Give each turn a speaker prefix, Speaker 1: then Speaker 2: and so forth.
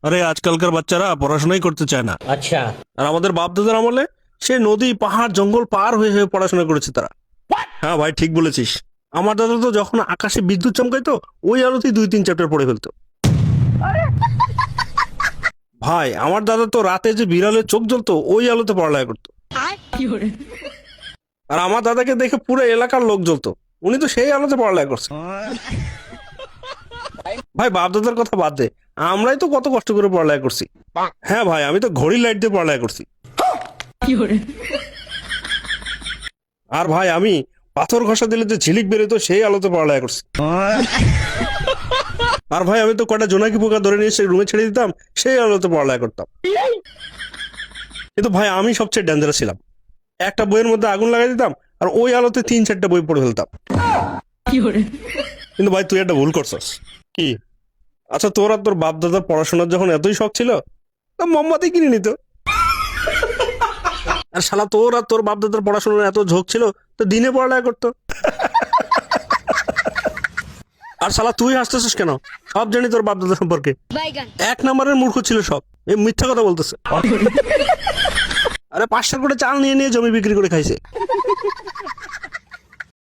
Speaker 1: আরে আজকালকার বাচ্চারা পড়াশোনাই করতে চায় না।
Speaker 2: अच्छा।
Speaker 1: আর আমাদের বাপ দাদার আমলে সে নদী পাহাড় জঙ্গল পার হয়ে হয়ে পড়াশোনা করেছে তারা। হ্যাঁ ভাই, ঠিক বলেছিস। আমার দাদা তো যখন আকাশে বিদ্যুৎ চমকাইতো ওই আলোতেই 2-3 চ্যাপ্টার পড়ে ফেলতো। ভাই আমার দাদা তো রাতে যে বিড়ালের চোখ জ্বলতো ওই আলোতে পড়ালেখা করতো। আর আমার দাদাকে দেখে পুরো এলাকার লোক জ্বলতো, উনি তো সেই আলোতে পড়ালেখা করছে। ভাই বাপ দাদার কথা বাদ দে, আমরাই তো কত কষ্ট করে পড়ালেখা করছি। হ্যাঁ ভাই, আমি তো ঘড়ি লাইট দিয়ে পড়ালেখা করছি। আর ভাই আমি পাথর ঘষা দিলে যে ঝিলিক বেরোতো সেই আলোতে পড়ালেখা করছি। আর ভাই আমি তো কটা জোনাকি পোকা ধরে নিয়ে এসে রুমে ছেড়ে দিতাম, সেই আলোতে পড়ালেখা করতাম। কিন্তু ভাই আমি সবচেয়ে ডেঞ্জারাস ছিলাম। একটা বইয়ের মধ্যে আগুন লাগাই দিতাম আর ওই আলোতে 3-4টা বই পড়ে ফেলতাম। কিন্তু ভাই তুই একটা ভুল করছস। কি? আচ্ছা তোর আর তোর বাপ দাদার পড়াশোনার যখন এতই শখ ছিল, তা মোমবাতি কিনে নিত। আর শালা তোর আর তোর বাপ দাদার পড়াশোনার এত ঝোঁক ছিল তো দিনে পড়ালেখা করতো। আর শালা তুই হাসতেছিস কেন? সব জানি তোর বাপ দাদা সম্পর্কে। এক নম্বরের মূর্খ ছিল সব, এই মিথ্যা কথা বলতেছে। আরে 500 করে চাল নিয়ে নিয়ে জমি বিক্রি করে খাইছে।